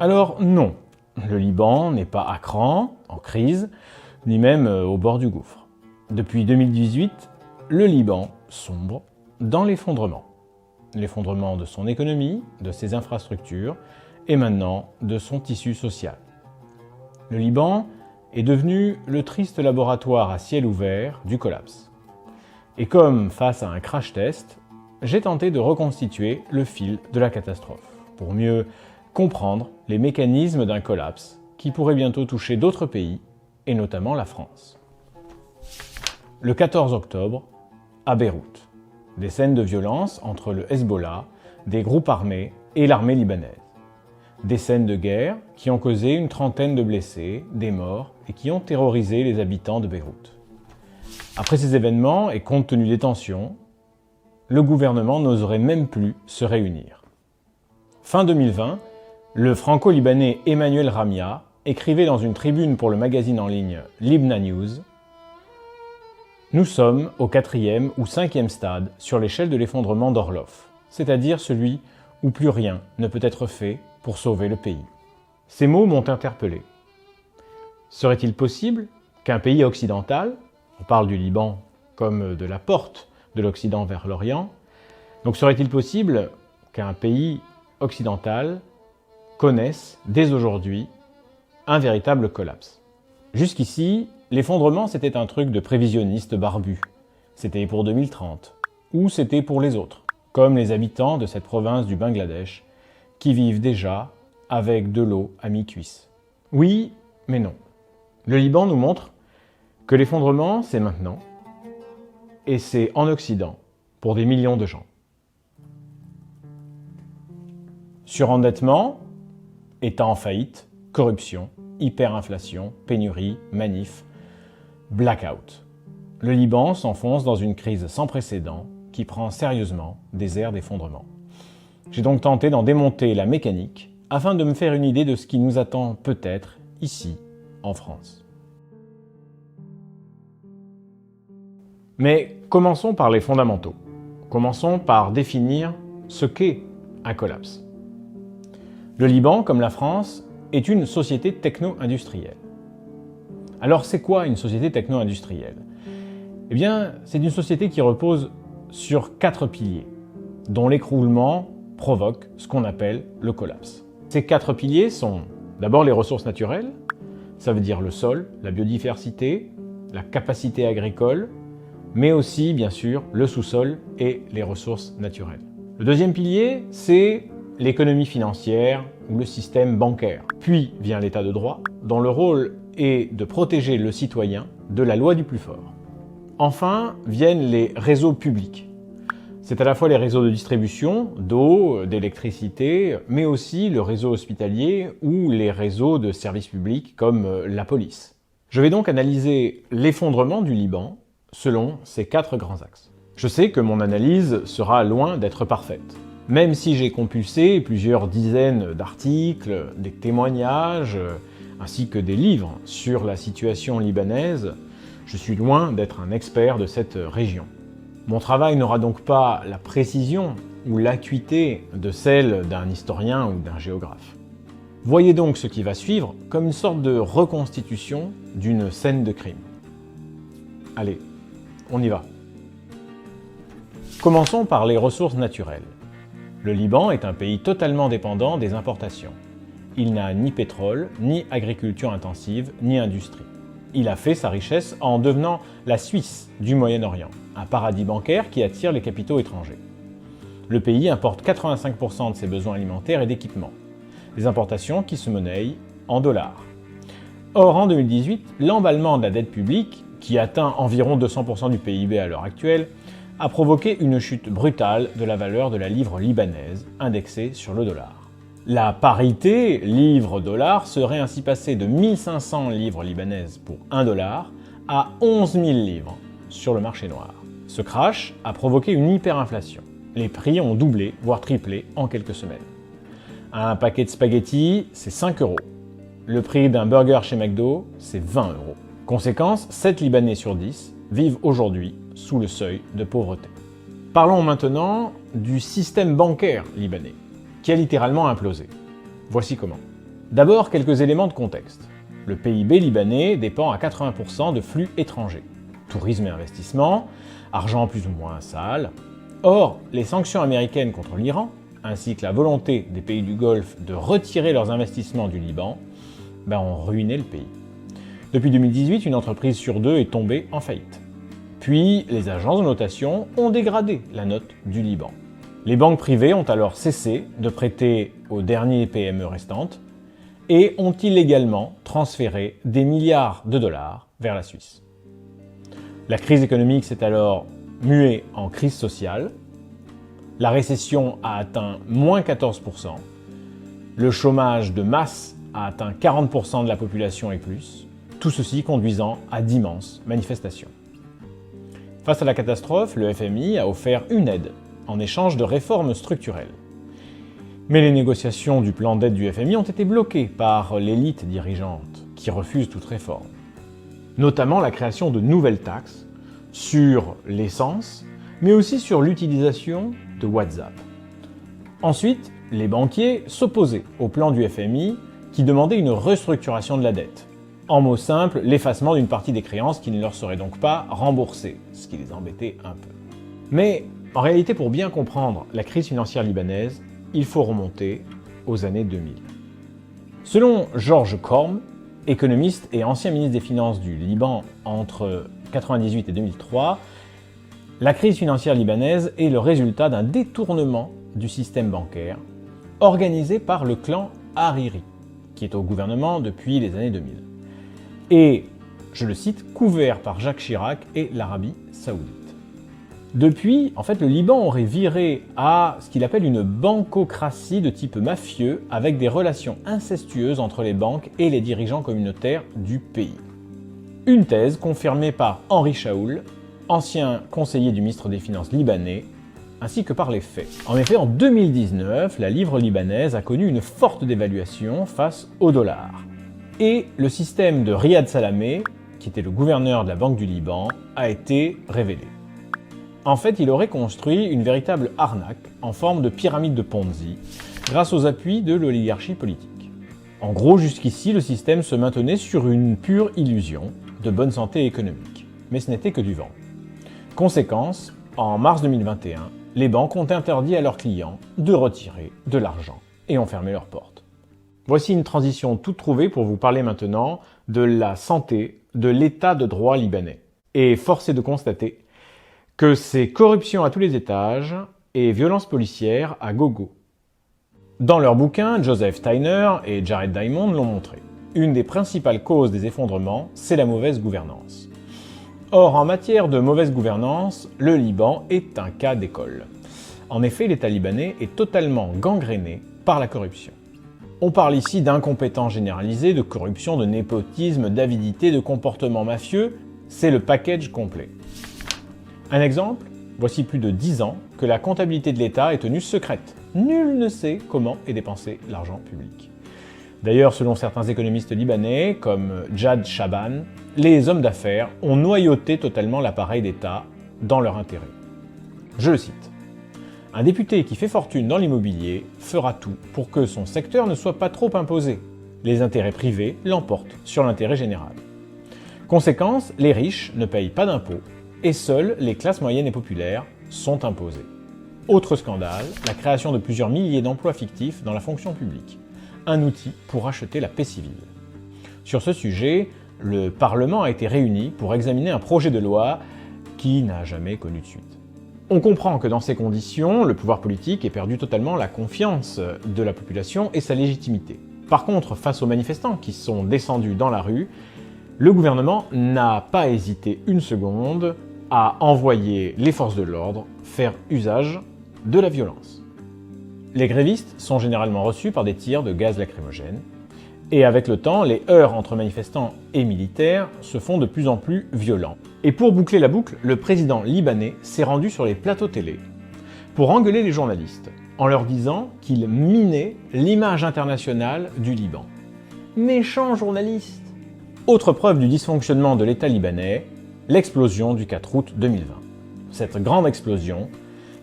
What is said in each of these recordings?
Alors non, le Liban n'est pas à cran, en crise, ni même au bord du gouffre. Depuis 2018, le Liban sombre dans l'effondrement. L'effondrement de son économie, de ses infrastructures et maintenant de son tissu social. Le Liban est devenu le triste laboratoire à ciel ouvert du collapse. Et comme face à un crash test, j'ai tenté de reconstituer le fil de la catastrophe, pour mieux comprendre les mécanismes d'un collapse qui pourrait bientôt toucher d'autres pays, et notamment la France. Le 14 octobre, à Beyrouth, des scènes de violence entre le Hezbollah, des groupes armés et l'armée libanaise. Des scènes de guerre qui ont causé une trentaine de blessés, des morts et qui ont terrorisé les habitants de Beyrouth. Après ces événements et compte tenu des tensions, le gouvernement n'oserait même plus se réunir. Fin 2020, le franco-libanais Emmanuel Ramia écrivait dans une tribune pour le magazine en ligne Libna News « Nous sommes au 4e ou 5e stade sur l'échelle de l'effondrement d'Orlov, c'est-à-dire celui où plus rien ne peut être fait pour sauver le pays. » Ces mots m'ont interpellé. Serait-il possible qu'un pays occidental, on parle du Liban comme de la porte de l'Occident vers l'Orient, donc serait-il possible qu'un pays occidental connaisse dès aujourd'hui un véritable collapse? Jusqu'ici, l'effondrement c'était un truc de prévisionniste barbu. C'était pour 2030, ou c'était pour les autres, comme les habitants de cette province du Bangladesh, qui vivent déjà avec de l'eau à mi-cuisse. Oui, mais non. Le Liban nous montre que l'effondrement, c'est maintenant, et c'est en Occident, pour des millions de gens. Surendettement, État en faillite, corruption, hyperinflation, pénurie, manif, blackout. Le Liban s'enfonce dans une crise sans précédent qui prend sérieusement des airs d'effondrement. J'ai donc tenté d'en démonter la mécanique afin de me faire une idée de ce qui nous attend peut-être ici, en France. Mais commençons par les fondamentaux. Commençons par définir ce qu'est un collapse. Le Liban, comme la France, est une société techno-industrielle. Alors c'est quoi une société techno-industrielle? Eh bien, c'est une société qui repose sur 4 piliers, dont l'écroulement provoque ce qu'on appelle le collapse. Ces 4 piliers sont d'abord les ressources naturelles, ça veut dire le sol, la biodiversité, la capacité agricole, mais aussi, bien sûr, le sous-sol et les ressources naturelles. Le deuxième pilier, c'est l'économie financière ou le système bancaire. Puis vient l'état de droit, dont le rôle est de protéger le citoyen de la loi du plus fort. Enfin, viennent les réseaux publics. C'est à la fois les réseaux de distribution, d'eau, d'électricité, mais aussi le réseau hospitalier ou les réseaux de services publics comme la police. Je vais donc analyser l'effondrement du Liban selon ces 4 grands axes. Je sais que mon analyse sera loin d'être parfaite. Même si j'ai compulsé plusieurs dizaines d'articles, des témoignages, ainsi que des livres sur la situation libanaise, je suis loin d'être un expert de cette région. Mon travail n'aura donc pas la précision ou l'acuité de celle d'un historien ou d'un géographe. Voyez donc ce qui va suivre comme une sorte de reconstitution d'une scène de crime. Allez, on y va. Commençons par les ressources naturelles. Le Liban est un pays totalement dépendant des importations. Il n'a ni pétrole, ni agriculture intensive, ni industrie. Il a fait sa richesse en devenant la Suisse du Moyen-Orient, un paradis bancaire qui attire les capitaux étrangers. Le pays importe 85% de ses besoins alimentaires et d'équipements, des importations qui se monnaient en dollars. Or, en 2018, l'emballement de la dette publique, qui atteint environ 200% du PIB à l'heure actuelle, a provoqué une chute brutale de la valeur de la livre libanaise, indexée sur le dollar. La parité livre-dollar serait ainsi passée de 1500 livres libanaises pour 1 dollar à 11 000 livres sur le marché noir. Ce crash a provoqué une hyperinflation. Les prix ont doublé, voire triplé en quelques semaines. Un paquet de spaghettis, c'est 5 €. Le prix d'un burger chez McDo, c'est 20 €. Conséquence, 7 Libanais sur 10 vivent aujourd'hui sous le seuil de pauvreté. Parlons maintenant du système bancaire libanais, qui a littéralement implosé. Voici comment. D'abord, quelques éléments de contexte. Le PIB libanais dépend à 80% de flux étrangers. Tourisme et investissement, argent plus ou moins sale. Or, les sanctions américaines contre l'Iran, ainsi que la volonté des pays du Golfe de retirer leurs investissements du Liban, ont ruiné le pays. Depuis 2018, une entreprise sur deux est tombée en faillite. Puis, les agences de notation ont dégradé la note du Liban. Les banques privées ont alors cessé de prêter aux derniers PME restantes et ont illégalement transféré des milliards de dollars vers la Suisse. La crise économique s'est alors muée en crise sociale. La récession a atteint moins 14%. Le chômage de masse a atteint 40% de la population et plus. Tout ceci conduisant à d'immenses manifestations. Face à la catastrophe, le FMI a offert une aide en échange de réformes structurelles. Mais les négociations du plan d'aide du FMI ont été bloquées par l'élite dirigeante qui refuse toute réforme. Notamment la création de nouvelles taxes sur l'essence, mais aussi sur l'utilisation de WhatsApp. Ensuite, les banquiers s'opposaient au plan du FMI qui demandait une restructuration de la dette. En mots simples, l'effacement d'une partie des créances qui ne leur seraient donc pas remboursées, ce qui les embêtait un peu. Mais en réalité, pour bien comprendre la crise financière libanaise, il faut remonter aux années 2000. Selon Georges Korm, économiste et ancien ministre des Finances du Liban entre 1998 et 2003, la crise financière libanaise est le résultat d'un détournement du système bancaire organisé par le clan Hariri, qui est au gouvernement depuis les années 2000. Et, je le cite, couvert par Jacques Chirac et l'Arabie Saoudite. Depuis, le Liban aurait viré à ce qu'il appelle une bancocratie de type mafieux avec des relations incestueuses entre les banques et les dirigeants communautaires du pays. Une thèse confirmée par Henri Chaoul, ancien conseiller du ministre des Finances libanais, ainsi que par les faits. En effet, en 2019, la livre libanaise a connu une forte dévaluation face au dollar. Et le système de Riyad Salamé, qui était le gouverneur de la Banque du Liban, a été révélé. En fait, il aurait construit une véritable arnaque en forme de pyramide de Ponzi grâce aux appuis de l'oligarchie politique. En gros, jusqu'ici, le système se maintenait sur une pure illusion de bonne santé économique. Mais ce n'était que du vent. Conséquence, en mars 2021, les banques ont interdit à leurs clients de retirer de l'argent et ont fermé leurs portes. Voici une transition toute trouvée pour vous parler maintenant de la santé de l'état de droit libanais. Et force est de constater que c'est corruption à tous les étages et violence policière à gogo. Dans leur bouquin, Joseph Steiner et Jared Diamond l'ont montré. Une des principales causes des effondrements, c'est la mauvaise gouvernance. Or, en matière de mauvaise gouvernance, le Liban est un cas d'école. En effet, l'État libanais est totalement gangréné par la corruption. On parle ici d'incompétence généralisée, de corruption, de népotisme, d'avidité, de comportement mafieux, c'est le package complet. Un exemple, voici plus de 10 ans que la comptabilité de l'État est tenue secrète. Nul ne sait comment est dépensé l'argent public. D'ailleurs, selon certains économistes libanais, comme Jad Shaban, les hommes d'affaires ont noyauté totalement l'appareil d'État dans leur intérêt. Je le cite. « Un député qui fait fortune dans l'immobilier fera tout pour que son secteur ne soit pas trop imposé. Les intérêts privés l'emportent sur l'intérêt général. Conséquence, les riches ne payent pas d'impôts et seules les classes moyennes et populaires sont imposées. Autre scandale, la création de plusieurs milliers d'emplois fictifs dans la fonction publique. Un outil pour acheter la paix civile. Sur ce sujet, le Parlement a été réuni pour examiner un projet de loi qui n'a jamais connu de suite. On comprend que dans ces conditions, le pouvoir politique ait perdu totalement la confiance de la population et sa légitimité. Par contre, face aux manifestants qui sont descendus dans la rue, le gouvernement n'a pas hésité une seconde à envoyer les forces de l'ordre faire usage de la violence. Les grévistes sont généralement reçus par des tirs de gaz lacrymogène, et avec le temps, les heurts entre manifestants et militaires se font de plus en plus violents. Et pour boucler la boucle, le président libanais s'est rendu sur les plateaux télé pour engueuler les journalistes, en leur disant qu'il minait l'image internationale du Liban. Méchant journaliste! Autre preuve du dysfonctionnement de l'État libanais, l'explosion du 4 août 2020. Cette grande explosion,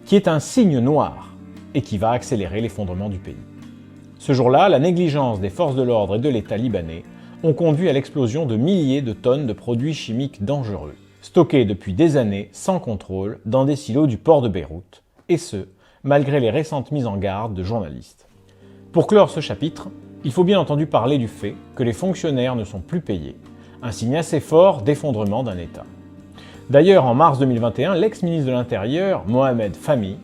qui est un signe noir et qui va accélérer l'effondrement du pays. Ce jour-là, la négligence des forces de l'ordre et de l'État libanais ont conduit à l'explosion de milliers de tonnes de produits chimiques dangereux, stockés depuis des années sans contrôle dans des silos du port de Beyrouth, et ce, malgré les récentes mises en garde de journalistes. Pour clore ce chapitre, il faut bien entendu parler du fait que les fonctionnaires ne sont plus payés, un signe assez fort d'effondrement d'un État. D'ailleurs, en mars 2021, l'ex-ministre de l'Intérieur, Mohamed Fahmy,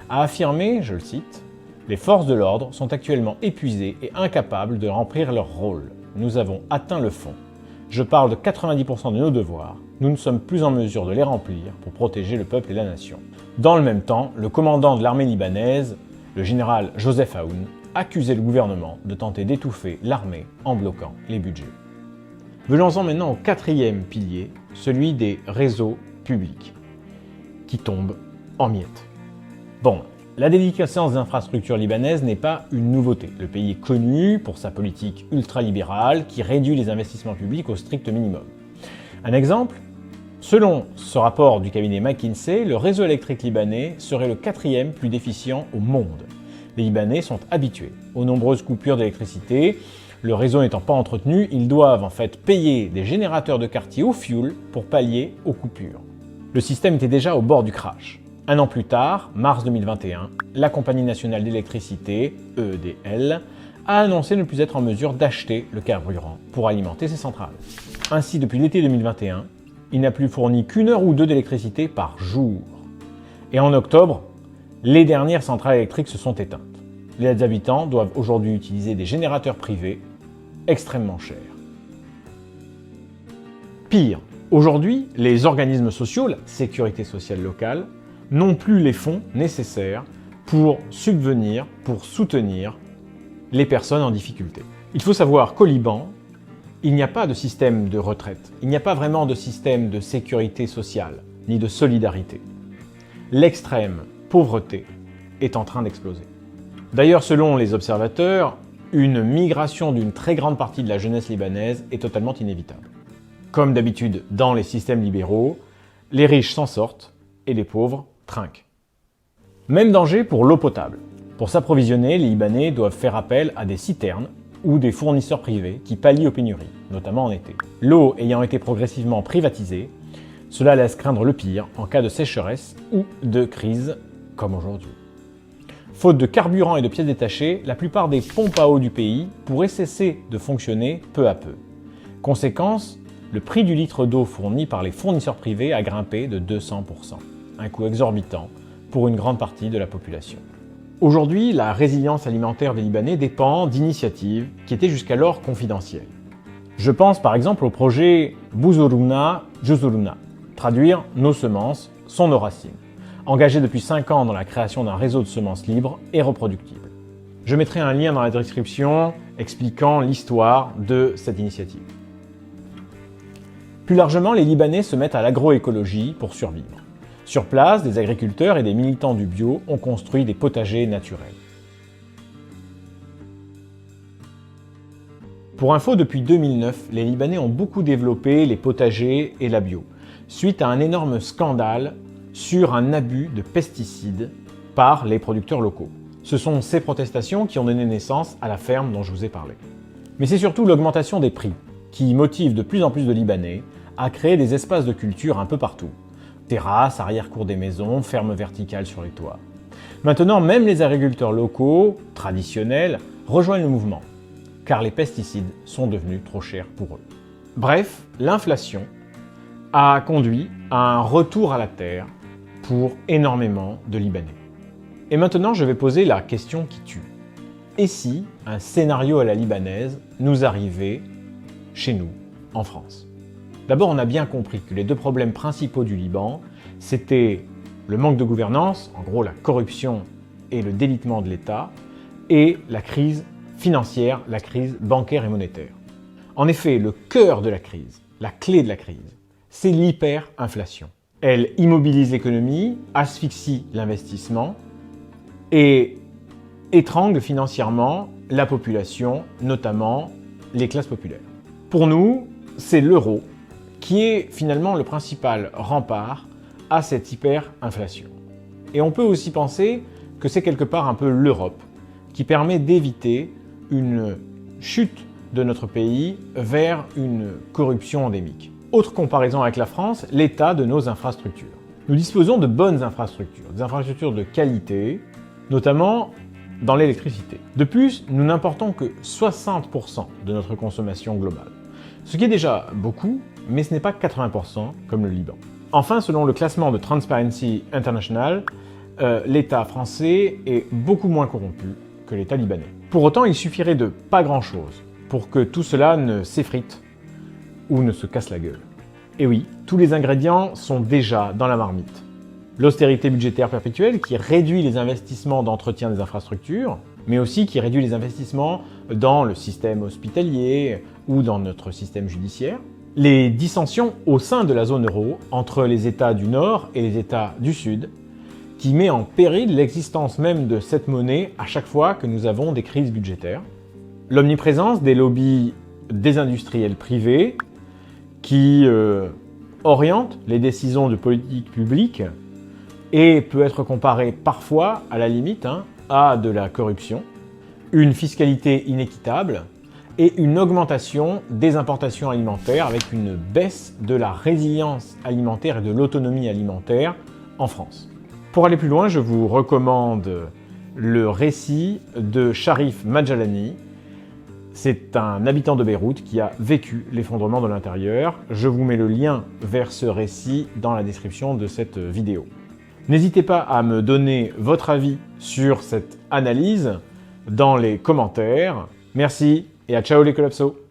a affirmé, je le cite, « Les forces de l'ordre sont actuellement épuisées et incapables de remplir leur rôle. Nous avons atteint le fond. Je parle de 90% de nos devoirs. Nous ne sommes plus en mesure de les remplir pour protéger le peuple et la nation. » Dans le même temps, le commandant de l'armée libanaise, le général Joseph Aoun, accusait le gouvernement de tenter d'étouffer l'armée en bloquant les budgets. Venons-en maintenant au quatrième pilier, celui des réseaux publics, qui tombent en miettes. Bon, la déliquescence des infrastructures libanaises n'est pas une nouveauté. Le pays est connu pour sa politique ultralibérale qui réduit les investissements publics au strict minimum. Un exemple, selon ce rapport du cabinet McKinsey, le réseau électrique libanais serait le 4e plus déficient au monde. Les Libanais sont habitués aux nombreuses coupures d'électricité. Le réseau n'étant pas entretenu, ils doivent en fait payer des générateurs de quartier au fioul pour pallier aux coupures. Le système était déjà au bord du crash. Un an plus tard, mars 2021, la Compagnie nationale d'électricité, EEDL, a annoncé ne plus être en mesure d'acheter le carburant pour alimenter ses centrales. Ainsi, depuis l'été 2021, il n'a plus fourni qu'une heure ou deux d'électricité par jour. Et en octobre, les dernières centrales électriques se sont éteintes. Les habitants doivent aujourd'hui utiliser des générateurs privés extrêmement chers. Pire, aujourd'hui, les organismes sociaux, la sécurité sociale locale, n'ont plus les fonds nécessaires pour subvenir, pour soutenir les personnes en difficulté. Il faut savoir qu'au Liban, il n'y a pas de système de retraite, il n'y a pas vraiment de système de sécurité sociale, ni de solidarité. L'extrême pauvreté est en train d'exploser. D'ailleurs, selon les observateurs, une migration d'une très grande partie de la jeunesse libanaise est totalement inévitable. Comme d'habitude dans les systèmes libéraux, les riches s'en sortent et les pauvres trinquent. Même danger pour l'eau potable. Pour s'approvisionner, les Libanais doivent faire appel à des citernes ou des fournisseurs privés qui pallient aux pénuries, notamment en été. L'eau ayant été progressivement privatisée, cela laisse craindre le pire en cas de sécheresse ou de crise comme aujourd'hui. Faute de carburant et de pièces détachées, la plupart des pompes à eau du pays pourraient cesser de fonctionner peu à peu. Conséquence, le prix du litre d'eau fourni par les fournisseurs privés a grimpé de 200%, un coût exorbitant pour une grande partie de la population. Aujourd'hui, la résilience alimentaire des Libanais dépend d'initiatives qui étaient jusqu'alors confidentielles. Je pense par exemple au projet Buzuruna Juzuruna, traduire nos semences sont nos racines, engagé depuis 5 ans dans la création d'un réseau de semences libres et reproductibles. Je mettrai un lien dans la description expliquant l'histoire de cette initiative. Plus largement, les Libanais se mettent à l'agroécologie pour survivre. Sur place, des agriculteurs et des militants du bio ont construit des potagers naturels. Pour info, depuis 2009, les Libanais ont beaucoup développé les potagers et la bio, suite à un énorme scandale sur un abus de pesticides par les producteurs locaux. Ce sont ces protestations qui ont donné naissance à la ferme dont je vous ai parlé. Mais c'est surtout l'augmentation des prix qui motive de plus en plus de Libanais à créer des espaces de culture un peu partout. Terrasses, arrière-cour des maisons, fermes verticales sur les toits. Maintenant, même les agriculteurs locaux, traditionnels, rejoignent le mouvement, car les pesticides sont devenus trop chers pour eux. Bref, l'inflation a conduit à un retour à la terre pour énormément de Libanais. Et maintenant, je vais poser la question qui tue. Et si un scénario à la libanaise nous arrivait chez nous, en France? D'abord, on a bien compris que les deux problèmes principaux du Liban, c'était le manque de gouvernance, en gros la corruption et le délitement de l'État, et la crise financière, la crise bancaire et monétaire. En effet, le cœur de la crise, la clé de la crise, c'est l'hyperinflation. Elle immobilise l'économie, asphyxie l'investissement et étrangle financièrement la population, notamment les classes populaires. Pour nous, c'est l'euro qui est finalement le principal rempart à cette hyperinflation. Et on peut aussi penser que c'est quelque part un peu l'Europe qui permet d'éviter une chute de notre pays vers une corruption endémique. Autre comparaison avec la France, l'état de nos infrastructures. Nous disposons de bonnes infrastructures, des infrastructures de qualité, notamment dans l'électricité. De plus, nous n'importons que 60% de notre consommation globale. Ce qui est déjà beaucoup, mais ce n'est pas 80% comme le Liban. Enfin, selon le classement de Transparency International, l'État français est beaucoup moins corrompu que l'État libanais. Pour autant, il suffirait de pas grand-chose pour que tout cela ne s'effrite ou ne se casse la gueule. Et oui, tous les ingrédients sont déjà dans la marmite. L'austérité budgétaire perpétuelle qui réduit les investissements d'entretien des infrastructures, mais aussi qui réduit les investissements dans le système hospitalier ou dans notre système judiciaire. Les dissensions au sein de la zone euro entre les États du Nord et les États du Sud, qui met en péril l'existence même de cette monnaie à chaque fois que nous avons des crises budgétaires. L'omniprésence des lobbies des industriels privés qui orientent les décisions de politique publique et peut être comparée parfois, à la limite, à de la corruption, une fiscalité inéquitable et une augmentation des importations alimentaires avec une baisse de la résilience alimentaire et de l'autonomie alimentaire en France. Pour aller plus loin, je vous recommande le récit de Sharif Majalani. C'est un habitant de Beyrouth qui a vécu l'effondrement de l'intérieur. Je vous mets le lien vers ce récit dans la description de cette vidéo. N'hésitez pas à me donner votre avis sur cette analyse dans les commentaires. Merci et à ciao les collapsos!